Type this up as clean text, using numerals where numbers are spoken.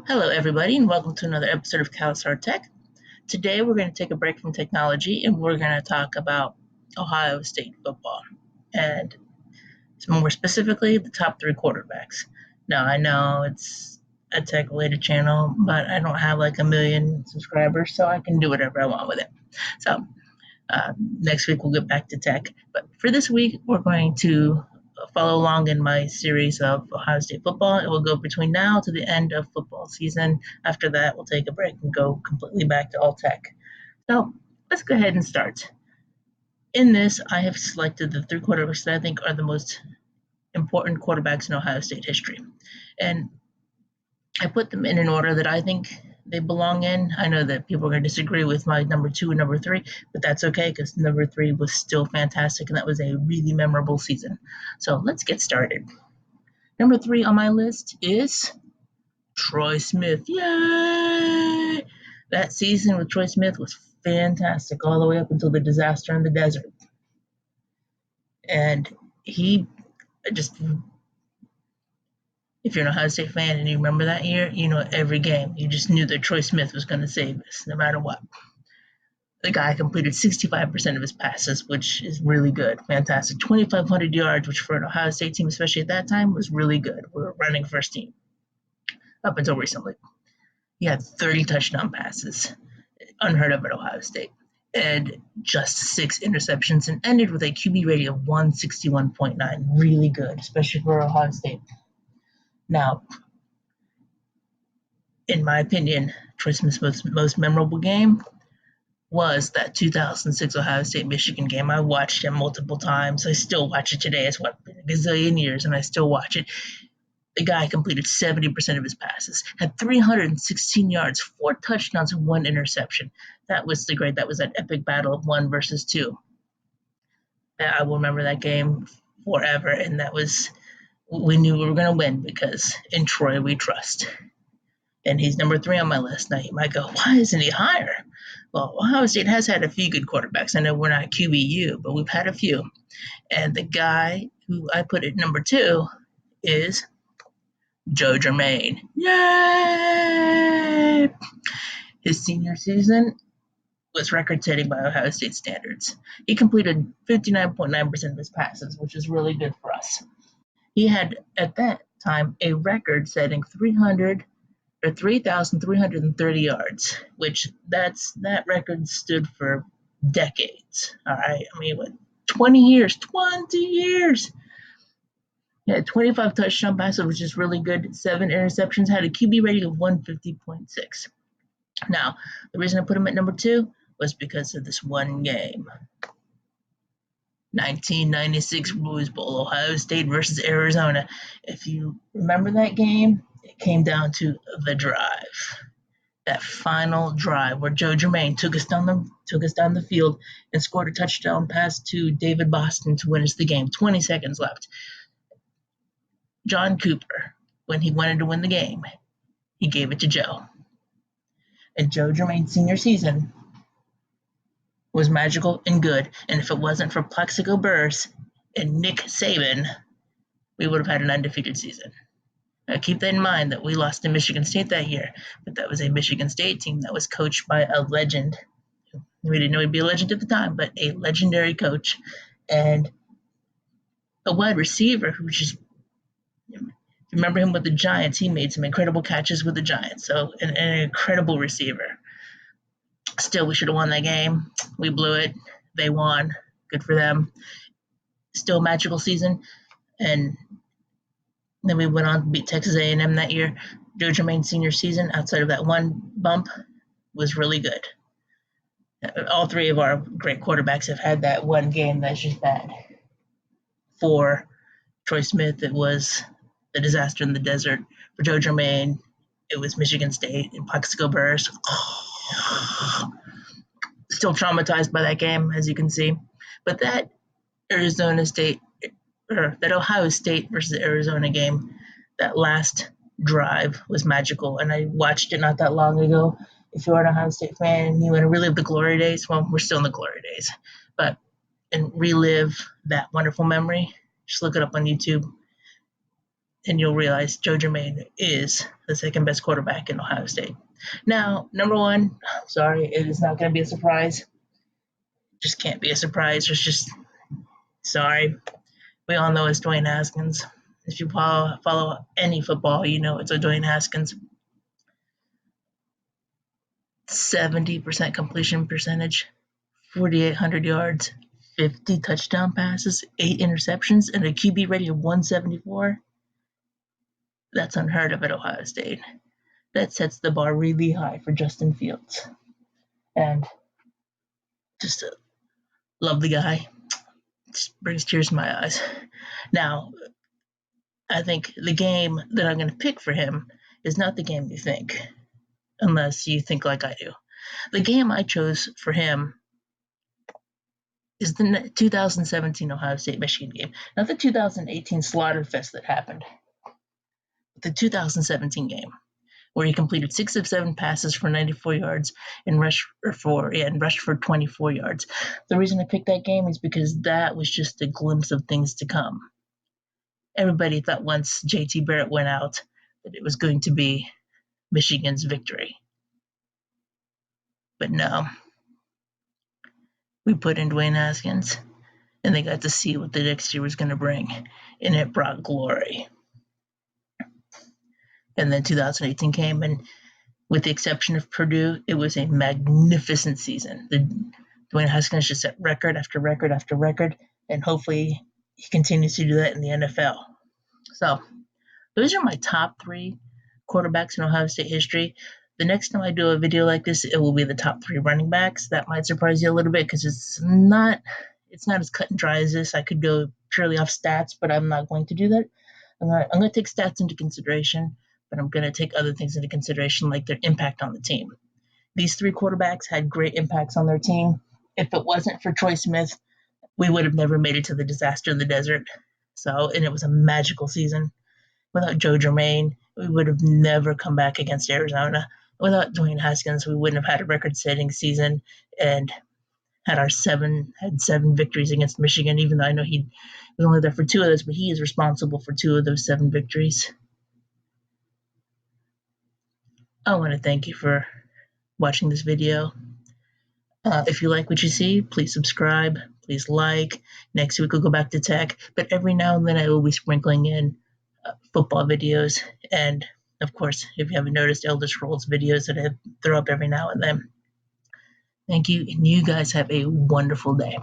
Hello, everybody, and welcome to another episode of CalStar Tech. Today, we're going to take a break from technology and we're going to talk about Ohio State football and more specifically, the top three quarterbacks. Now, I know it's a tech related channel, but I don't have like a million subscribers, so I can do whatever I want with it. So, next week, we'll get back to tech. But for this week, we're going to follow along in my series of Ohio State football. It will go between now to the end of football season. After that, we'll take a break and go completely back to all tech. So let's go ahead and start. In this, I have selected the three quarterbacks that I think are the most important quarterbacks in Ohio State history. And I put them in an order that I think they belong in. I know that people are going to disagree with my number two and number three, but that's okay because number three was still fantastic and that was a really memorable season. So let's get started. Number three on my list is Troy Smith. Yay! That season with Troy Smith was fantastic all the way up until the disaster in the desert. And he just, if you're an Ohio State fan and you remember that year, you know every game. You just knew that Troy Smith was going to save us no matter what. The guy completed 65% of his passes, which is really good. Fantastic. 2,500 yards, which for an Ohio State team, especially at that time, was really good. We were running first team up until recently. He had 30 touchdown passes, unheard of at Ohio State, and just 6 interceptions, and ended with a QB rating of 161.9. Really good, especially for Ohio State. Now, in my opinion, Troy Smith's most memorable game was that 2006 Ohio State-Michigan game. I watched it multiple times. I still watch it today. It's been a gazillion years, and I still watch it. The guy completed 70% of his passes, had 316 yards, 4 touchdowns, and 1 interception. That was that epic battle of 1 versus 2. I will remember that game forever, and we knew we were going to win because in Troy we trust. And he's number 3 on my list. Now you might go, why isn't he higher? Well, Ohio State has had a few good quarterbacks. I know we're not QBU, but we've had a few. And the guy who I put at number 2 is Joe Germaine. Yay! His senior season was record-setting by Ohio State standards. He completed 59.9% of his passes, which is really good for us. He had, at that time, a record-setting 3,330 yards, which that record stood for decades. All right, I mean, 20 years. He had 25 touchdown passes, which is really good. 7 interceptions, had a QB rating of 150.6. Now, the reason I put him at number 2 was because of this one game. 1996 Rose Bowl, Ohio State versus Arizona. If you remember that game, it came down to the drive. That final drive where Joe Germaine took us down the field and scored a touchdown pass to David Boston to win us the game. 20 seconds left. John Cooper, when he wanted to win the game, he gave it to Joe. And Joe Germaine's senior season was magical and good. And if it wasn't for Plaxico Burress and Nick Saban, we would have had an undefeated season. Now, keep that in mind that we lost to Michigan State that year, but that was a Michigan State team that was coached by a legend. We didn't know he'd be a legend at the time, but a legendary coach and a wide receiver who just, remember him with the Giants, he made some incredible catches with the Giants. So an incredible receiver. Still, we should have won that game. We blew it. They won. Good for them. Still a magical season. And then we went on to beat Texas A&M that year. Joe Germaine's senior season, outside of that one bump, was really good. All 3 of our great quarterbacks have had that one game that's just bad. For Troy Smith, it was the disaster in the desert. For Joe Germaine, it was Michigan State and Plaxico Burress. Still traumatized by that game, as you can see. But that Ohio State versus Arizona game, that last drive was magical, and I watched it not that long ago. If you're an Ohio State fan and you want to relive the glory days, well, we're still in the glory days, and relive that wonderful memory, just look it up on YouTube. and you'll realize Joe Germain is the second best quarterback in Ohio State. Now, number one, sorry, it is not going to be a surprise. Just can't be a surprise. There's just, sorry. We all know it's Dwayne Haskins. If you follow any football, you know it's a Dwayne Haskins. 70% completion percentage, 4,800 yards, 50 touchdown passes, 8 interceptions, and a QB rating of 174. That's unheard of at Ohio State. That sets the bar really high for Justin Fields. And just love the guy. Just brings tears to my eyes. Now, I think the game that I'm going to pick for him is not the game you think, unless you think like I do. The game I chose for him is the 2017 Ohio State-Michigan game, not the 2018 Slaughterfest that happened. The 2017 game, where he completed 6 of 7 passes for 94 yards and rushed for 24 yards. The reason I picked that game is because that was just a glimpse of things to come. Everybody thought once JT Barrett went out that it was going to be Michigan's victory. But no. We put in Dwayne Haskins, and they got to see what the next year was going to bring, and it brought glory. And then 2018 came, and with the exception of Purdue, it was a magnificent season. Dwayne Haskins just set record after record after record, and hopefully he continues to do that in the NFL. So those are my top 3 quarterbacks in Ohio State history. The next time I do a video like this, it will be the top 3 running backs. That might surprise you a little bit because it's not as cut and dry as this. I could go purely off stats, but I'm not going to do that. I'm going to take stats into consideration, but I'm going to take other things into consideration, like their impact on the team. These 3 quarterbacks had great impacts on their team. If it wasn't for Troy Smith, we would have never made it to the disaster in the desert. And it was a magical season. Without Joe Germain, we would have never come back against Arizona. Without Dwayne Haskins, we wouldn't have had a record-setting season and had 7 victories against Michigan, even though I know he was only there for 2 of those, but he is responsible for 2 of those 7 victories. I want to thank you for watching this video. If you like what you see, please subscribe, please like. Next week we'll go back to tech, but every now and then I will be sprinkling in football videos, and of course, if you haven't noticed, Elder Scrolls videos that I throw up every now and then. Thank you, and you guys have a wonderful day.